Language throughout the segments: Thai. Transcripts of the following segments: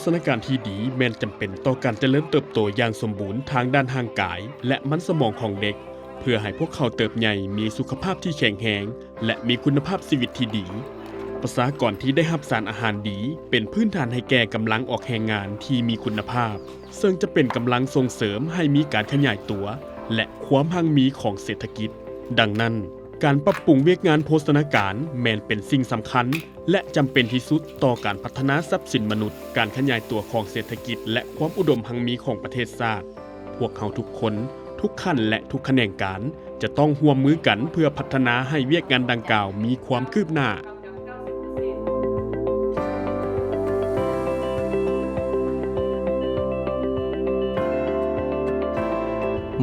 ษณาการที่ดีแม่นจำเป็นต่อการเจริญเติบโตอย่างสมบูรณ์ทางด้านทางกายและมันสมองของเด็กเพื่อให้พวกเขาเติบใหญ่มีสุขภาพที่แข็งแรงและมีคุณภาพชีวิตที่ดีประชากรที่ได้รับสารอาหารดีเป็นพื้นฐานให้แก่กำลังออกแรงงานที่มีคุณภาพซึ่งจะเป็นกำลังส่งเสริมให้มีการขยายตัวและความมั่งมีของเศรษฐกิจดังนั้นการปรับปรุงเวียกงานโภชนาการแม้นเป็นสิ่งสำคัญและจำเป็นที่สุดต่อการพัฒนาทรัพย์สินมนุษย์การขยายตัวของเศรษฐกิจและความอุดมหังมีของประเทศชาติพวกเขาทุกคนทุกขั้นและทุกแขนงการจะต้องร่วมมือกันเพื่อพัฒนาให้เวียกงานดังกล่าวมีความคืบหน้า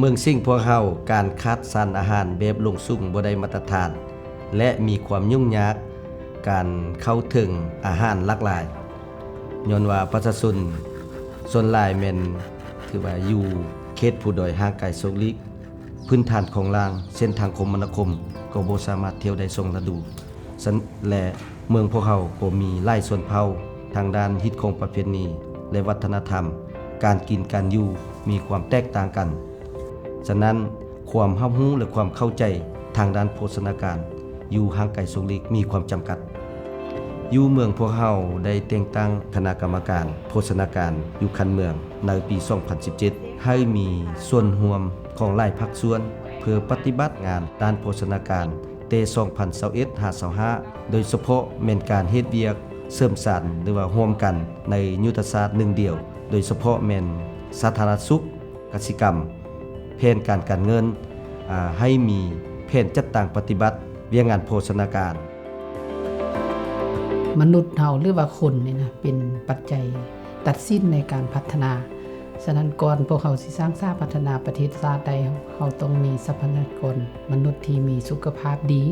เมืองซิ่งพวกเฮาการคัดสรรอาหารแบบลงสุ่งบ่ได้มาตรฐานและมีความยุ่งยากการเข้าถึงอาหารหลากหลายย้อนว่าประชาชนส่วนหลายแม่นถือว่าอยู่เขตผู้ด้อยห่างไกลโซกลิกพื้นฐานของล่างเส้นทางคมนาคมก็บ่สามารถเที่ยวได้ทรงฤดูและเมืองพวกเฮาก็มีหลายส่วนเผ่าทางด้านฮิตของประเพณีและวัฒนธรรมการกินการอยู่มีความแตกต่างกันฉะนั้นความรับรู้และความเข้าใจทางด้านโภชนาการอยู่ห่างไกลโซกลิกมีความจำกัดอยู่เมืองพวกเฮาได้แต่งตั้งคณะกรรมการโภชนาการอยู่คันเมืองในปี 2017 ให้มีส่วนร่วมของหลายภาคส่วนเพื่อปฏิบัติงานด้านโภชนาการเต 2021-25โดยเฉพาะแม่นการเฮ็ดเวียกเสริมสรรค์หรือว่าร่วมกันในยุทธศาสตร์หนึ่งเดียวโดยเฉพาะแม่นสาธารณสุขกสิกรรมแผนการเงินให้มีแผนจัดตั้งปฏิบัติเวียกงานโภชนาการมนุษย์เฮาหรือว่าคนนี่นะเป็นปัจจัยตัดสินในการพัฒนาฉะนั้นก่อนพวกเขาสิสร้างสร้างพัฒนาประเทศชาติใดเขาต้องมีทรัพยากรมนุษย์ที่มีสุขภาพดี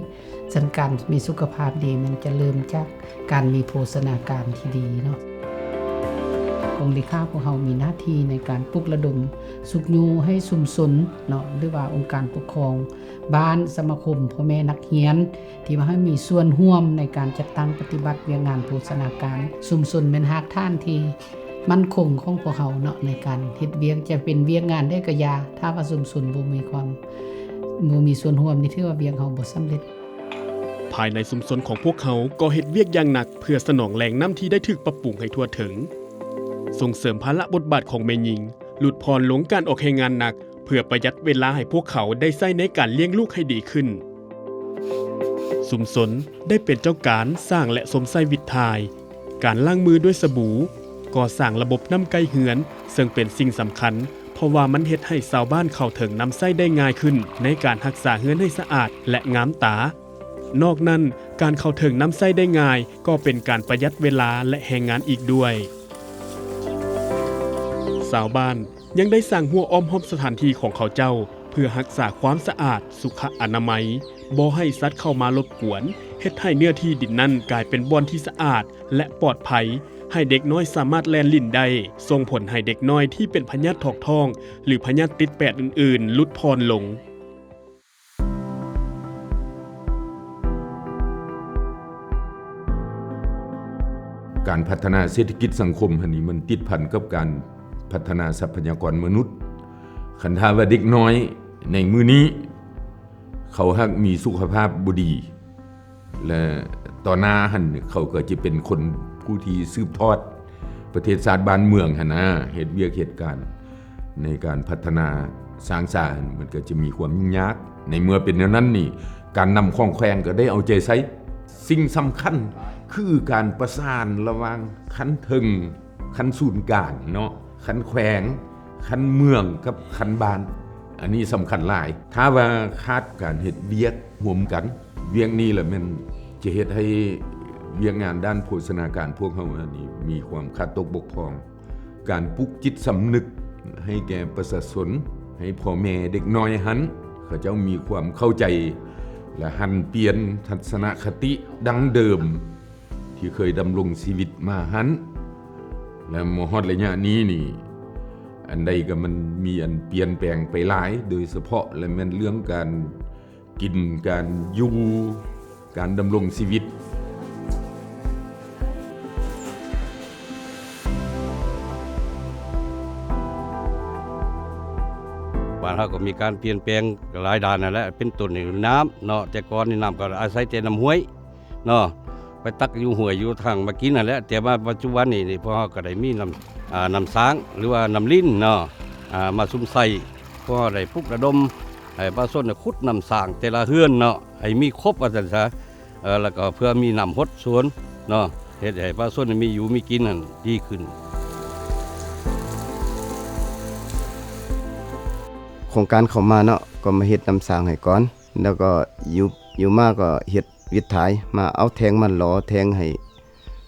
ฉะนั้นการมีสุขภาพดีมันจะเริ่มจากการมีโภชนาการที่ดีเนาะองค์เลขาพวกเขามีหน้าที่ในการปลุกระดมสุขอยู่ให้ชุมชนเนาะหรือว่าองค์การปกครองบ้านสมาคมพ่อแม่นักเรียนที่ว่าให้มีส่วนร่วมในการจัดตั้งปฏิบัติเวียกงานโภชนาการชุมชนเป็นหากฐานที่มั่นคงของพวกเขาเนาะในการเฮ็ดเวียกจะเป็นเวียกงานได้ก็ยาถ้าว่าชุมชนบ่มีส่วนร่วมนี่ถือว่าเวียกเฮาบ่สำเร็จภายในชุมชนของพวกเขาก็เฮ็ดเวียกอย่างหนักเพื่อสนองแหล่งน้ำที่ได้ถูกปรับปรุงให้ทั่วถึงส่งเสริมภาระบทบาทของแม่หญิงหลุดพ้นลงการออกแรงงานหนักเพื่อประหยัดเวลาให้พวกเขาได้ใช้ในการเลี้ยงลูกให้ดีขึ้นชุมชนได้เป็นเจ้าการสร้างและสมใส่วิถีการล้างมือด้วยสบู่ก่อสร้างระบบน้ำไก่เหือนซึ่งเป็นสิ่งสำคัญเพราะว่ามันเฮ็ดให้ชาวบ้านเข้าถึงน้ำใช้ได้ง่ายขึ้นในการรักษาเหือนให้สะอาดและงามตานอกนั้นการเข้าถึงน้ำใช้ได้ง่ายก็เป็นการประหยัดเวลาและแรงงานอีกด้วยชาวบ้านยังได้สร้างหัวอ้อมห้อมสถานที่ของเขาเจ้าเพื่อรักษาความสะอาดสุขอนามัยบ่ให้สัตว์เข้ามารบกวนเฮ็ดให้เนื้อที่ดินนั้นกลายเป็นบ่อนที่สะอาดและปลอดภัยให้เด็กน้อยสามารถแล่นลิ้นได้ส่งผลให้เด็กน้อยที่เป็นพยาธิถอกท้องหรือพยาธิติดแปดอื่นๆหลุดพ้นลงการพัฒนาเศรษฐกิจสังคมอันนี้มันติดพันกับการพัฒนาทรัพยากรมนุษย์คันถ้าว่าเด็กน้อยในมื้อนี้เขาฮักมีสุขภาพบ่ดีและต่อหน้าหั่นเขาก็จะเป็นคนผู้ที่สืบทอดประเทศชาติบ้านเมืองหั่นนะเฮ็ดเวียกเหตุการณ์ในการพัฒนาสร้างสรรค์มันก็จะมีความยุ่งยากในเมื่อเป็นแนวนั้นนี่การนำข้องแขวงก็ได้เอาใจใส่สิ่งสำคัญคือการประสานระหว่างคันถึงคันศูนย์กลางเนาะคันแขวงคันเมืองกับคันบ้านอันนี้สำคัญหลายถ้าว่าคาดการเฮ็ดเวียกร่วมกันเวียกนี้แหละมันจะเฮ็ดให้เวียกงานด้านโภชนาการพวกเฮาอันนี้มีความขาดตกบกพร่องการปลุกจิตสำนึกให้แก่ประชาชนให้พ่อแม่เด็กน้อยหันเขาเจ้ามีความเข้าใจและหันเปลี่ยนทัศนคติดังเดิมที่เคยดำรงชีวิตมาหันและมฮอดระยะนี้นี่อันใดก็มันมีอันเปลี่ยนแปลงไปหลายโดยเฉพาะและแม่นเรื่องการกินการอยู่การดำรงชีวิต บ้านเฮาก็มีการเปลี่ยนแปลงหลายด้านนั่นแหละเป็นต้นนี่น้ำเนาะแต่ก่อนนี่น้ำก็อาศัยแต่น้ำห้วยเนาะไปตักอยู่ห้วยอยู่ทางมากินนั่นแหละแต่ว่าปัจจุบันนี่พวกเฮาก็ได้มีน้ำสางหรือว่าน้ำลิ้นเนาะมาซุ่มใส่พวกเฮาได้ปลุกระดมให้ประชาชนขุดน้ำสางแต่ละเฮือนเนาะให้มีครบว่าซั่นซะแล้วก็เพื่อมีน้ำหดสวนเนาะเฮ็ดให้ประชาชนมีอยู่มีกินนั่นดีขึ้นโครงการเข้ามาเนาะก็มาเฮ็ดน้ำสร้างให้ก่อนแล้วก็อยู่มาก็เฮ็ดวิถีมาเอาแทงมันหล่อแทงให้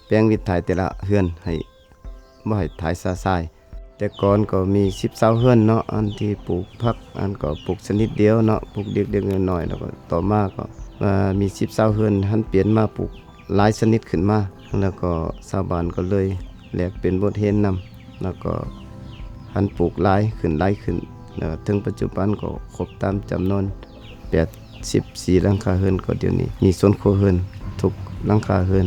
แปลงวิถีแต่ละเฮือนให้บ่ให้ถ่ายซาซายแต่ก่อนก็มี10-20เฮือนเนาะอันที่ปลูกผักอันก็ปลูกชนิดเดียวเนาะปลูกเด็กๆน้อยๆแล้วก็ต่อมาก็มี10-20เฮือนหันเปลี่ยนมาปลูกหลายชนิดขึ้นมาแล้วก็ชาวบ้านก็เลยแลกเป็นบทเรียนนำแล้วก็หันปลูกหลายขึ้นถึงปัจจุบันก็ครบตามจำนวน84หลังคาเรือนก็เดี๋ยวนี้มีส่วนครัวเรือนทุกหลังคาเรือน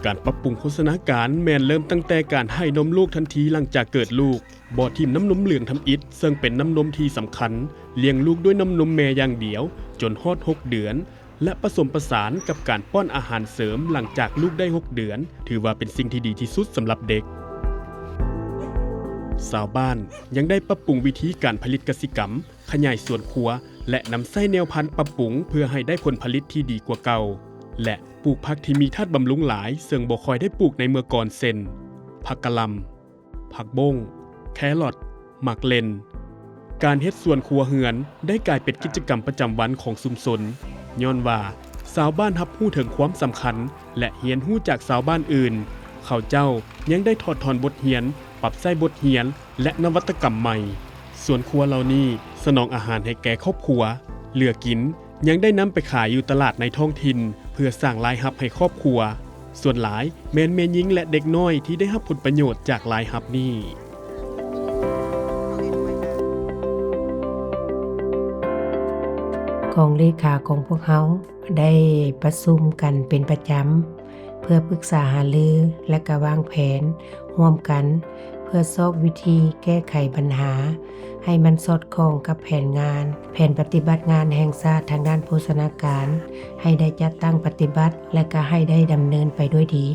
การปรับปรุงโฆษณาการแม่นเริ่มตั้งแต่การให้นมลูกทันทีหลังจากเกิดลูกบ่ทิ่มน้ำนมเหลืองทำอิฐซึ่งเป็นน้ำนมที่สำคัญเลี้ยงลูกด้วยน้ำนมแม่อย่างเดียวจนฮอด6 เดือนและผสมผสานกับการป้อนอาหารเสริมหลังจากลูกได้6 เดือนถือว่าเป็นสิ่งที่ดีที่สุดสำหรับเด็กชาวบ้านยังได้ปรับปรุงวิธีการผลิตกสิกรรมขยายสวนครัวและนำไส้แนวพันธุ์ปรับปรุงเพื่อให้ได้ผลผลิตที่ดีกว่าเก่าและปลูกผักที่มีธาตุบำรุงหลายซึ่งบ่ค่อยได้ปลูกในเมื่อก่อนเช่นผักกะหล่ำผักบ้งแครอทหมากเลนการเฮ็ดสวนครัวเฮือนได้กลายเป็นกิจกรรมประจำวันของชุมชนย้อนว่าชาวบ้านรับรู้ถึงความสำคัญและเรียนรู้จากชาวบ้านอื่นเขาเจ้ายังได้ถอดถอนบทเรียนปรับใช้บทเรียนและนวัตกรรมใหม่ส่วนครัวเหล่านี้สนองอาหารให้แก่ครอบครัวเหลือกินยังได้นำไปขายอยู่ตลาดในท้องถิ่นเพื่อสร้างรายรับให้ครอบครัวส่วนหลายแม่นแม่หญิงและเด็กน้อยที่ได้รับผลประโยชน์จากรายรับนี้กองเลขาของพวกเขาได้ประชุมกันเป็นประจำเพื่อปรึกษาหารือและก็วางแผนร่วมกันเพื่อซอกวิธีแก้ไขปัญหาให้มันสอดคล้องกับแผนงานแผนปฏิบัติงานแห่งชาติทางด้านโภชนาการให้ได้จัดตั้งปฏิบัติและก็ให้ได้ดำเนินไปด้วยดี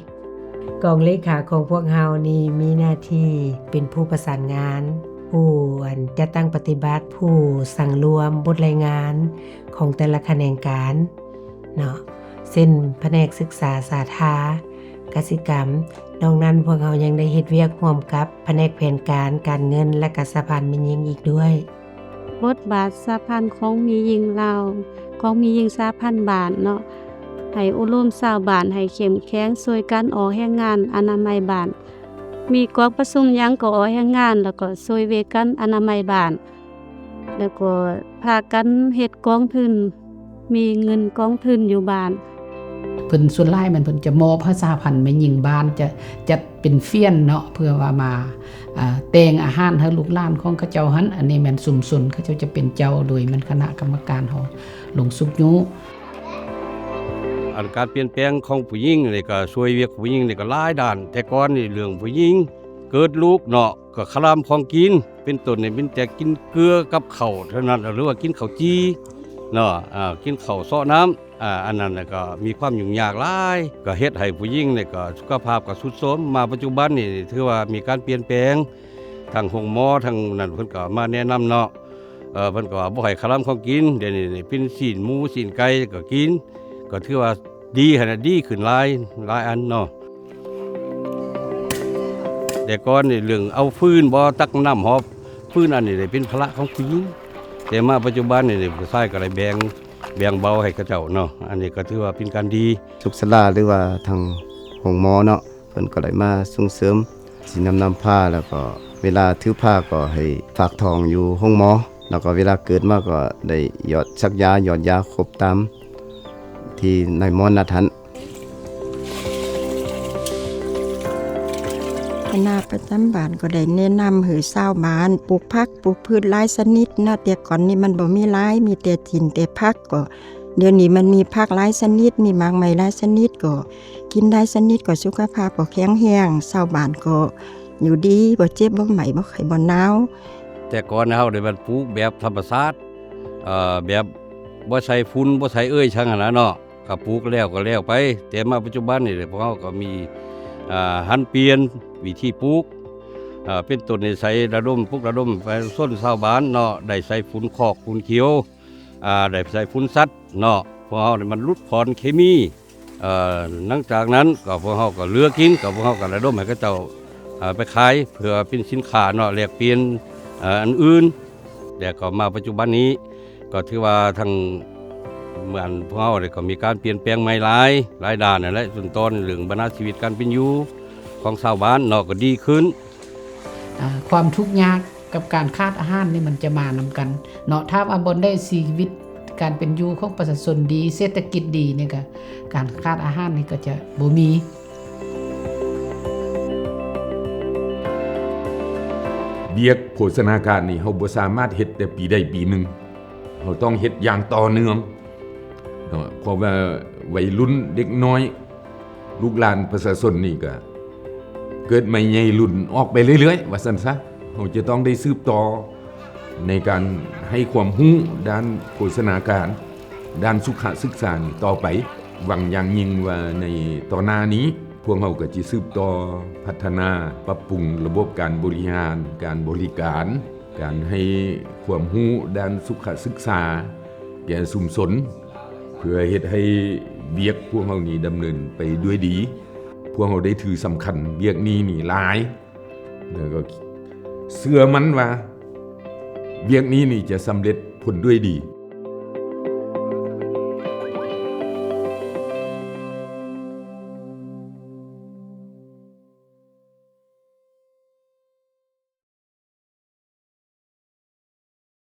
กองเลขาของพวกเรานี่มีหน้าที่เป็นผู้ประสานงานผู้จัดตั้งปฏิบัติผู้สั่งรวมบทรายงานของแต่ละแขนงการเนาะเช่นแผนกศึกษาสาธากสิกรรมนอกนั้นพวกเรายังได้เฮ็ดเวียกร่วมกับแผนกแผนการเงินและก็สะพานมิยิงอีกด้วยบทบาทสะพานของมียิงลาวของมียิงสะพานบ้านเนาะให้อบรมชาวบ้านให้เข้มแข็งช่วยกันออกแรงงานอนามัยบ้านมีกองประชุมหยังก็ออกแรงงานแล้วก็ช่วยเวกันอนามัยบ้านแล้วก็พากันเฮ็ดกองทุนมีเงินกองทุนอยู่บ้านเพิ่นส่วนหลายมันเพิ่นจะมอบภาษาพันธุ์แม่หญิงบ้านจะจัดเป็นเฟี้ยนเนาะเพื่อว่ามาแต่งอาหารให้ลูกหลานของเขาเจ้าหันอันนี้แม่นสุมสนเขาเจ้าจะเป็นเจ้าโดยมันคณะกรรมการเฮาลงสุกยุการเปลี่ยนแปลงของผู้หญิงนี่ก็ช่วยเวียกผู้หญิงนี่ก็หลายด้านแต่ก่อนนี่เรื่องผู้หญิงเกิดลูกเนาะก็คลำของกินเป็นต้นนี่เป็นแต่กินเกลือกับข้าวเท่านั้นหรือว่ากินข้าวจีเนาะกินข้าวซ้อน้ำอันนั้นก็มีความยุ่งยากหลายก็เฮ็ดให้ผู้หญิงนี่ก็สุขภาพก็ทรุดโทรมมาปัจจุบันนี่ถือว่ามีการเปลี่ยนแปลงทางโรงหมอทางนั้นเพิ่นก็มาแนะนำเนาะเพิ่นก็บ่ให้คลำของกินเดี๋ยวนี้เป็นศีลหมูศีลไก่ก็กินก็ถือว่าดีขนาดดีขึ้นหลายอันเนาะแต่ก่อนนี่เรื่องเอาฟืนบ่ตักน้ำหอบฟืนอันนี้ได้เป็นภาระของผู้หญิงแต่มาปัจจุบันนี่ผู้ชายก็ได้แบ่งเบาให้เขาเจ้าเนาะอันนี้ก็ถือว่าเป็นการดีสุขศาลาหรือว่าทางโรงหมอเนาะเพิ่นก็ได้มาส่งเสริมสินำผ้าแล้วก็เวลาถือผ้าก็ให้ฝากทองอยู่โรงหมอแล้วก็เวลาเกิดมาก็ได้หยอดซักยาหยอดยาครบตามที่นายหมอนัดหันคณะประจำบ้านก็ได้แนะนำให้ชาวบ้านปลูกผักปลูกพืชหลายชนิดนะแต่ก่อนนี้มันบ่มีหลายมีแต่ถิ่นแต่ผักก็เดี๋ยวนี้มันมีผักหลายชนิดมีหมากไม้หลายชนิดก็กินได้ชนิดก็สุขภาพก็แข็งแรงชาวบ้านก็ อยู่ดีบ่เจ็บบ่ไหมบ่ไข้บ่หนาว แต่ก่อนเฮาได้มันปลูกแบบธรรมชาติแบบบ่ใส่ฝุ่นบ่ใส่ช่างหั่นน่ะเนาะก็ปลูกแล้วก็แล้วไปแต่มาปัจจุบันนี่พวกเฮาก็มีหันเปลี่ยนวิธีปลูกเป็นต้นได้ใส่ระดมปลูกระดมไปส้นชาวบ้านเนาะได้ใส่ฝุ่นคอกฝุ่นเขียวได้ใส่ฝุ่นสัตว์เนาะพวกเฮานี่มันลดผ่อนเคมีหลังจากนั้นก็พวกเฮาก็เหลือกินก็พวกเฮาก็ระดมให้เขาเจ้าไปขายเพื่อเป็นสินค้าเนาะแลกเปลี่ยนอันอื่นแต่ก็มาปัจจุบันนี้ก็ถือว่าทางเหมือนพวกเราเนี่ยก็มีการเปลี่ยนแปลงใหม่หลายด้านนั่นแหละส่วนตอนเรื่องบรรณาชีวิตการเป็นอยู่ของชาวบ้านเนาะก็ดีขึ้น ความทุกข์ยากกับการขาดอาหารนี่มันจะมานำกันเนาะถ้าว่าบ่ได้ชีวิตการเป็นอยู่ของประชาชนดีเศรษฐกิจดีนี่ก็การขาดอาหารนี่ก็จะบ่มี เวียกโภชนาการนี่เฮาบ่สามารถเฮ็ดแต่ปีใดปีหนึงเฮาต้องเฮ็ดอย่างต่อเนื่องเนาะเพราะว่าวัยรุ่นเด็กน้อยลูกหลานประชาชนนี่ก็เกิดใหม่ใหญ่รุ่นออกไปเรื่อยๆว่าซั่นซะเฮาจะต้องได้สืบต่อในการให้ความรู้ด้านโภชนาการด้านสุขศึกษานี่ต่อไปหวังอย่างยิ่งว่าในต่อหน้านี้พวกเราก็จะสืบต่อพัฒนาปรับปรุงระบบการบริหารการบริการการให้ความรู้ด้านสุขศึกษาแก่ชุมชนเพื่อเฮ็ดให้เวียกพวกเรานี้ดำเนินไปด้วยดีพวกเราได้ถือสำคัญเวียกนี้นี่หลายแล้วก็เชื่อมั่นว่าเวียกนี้นี่จะสำเร็จผลด้วยดี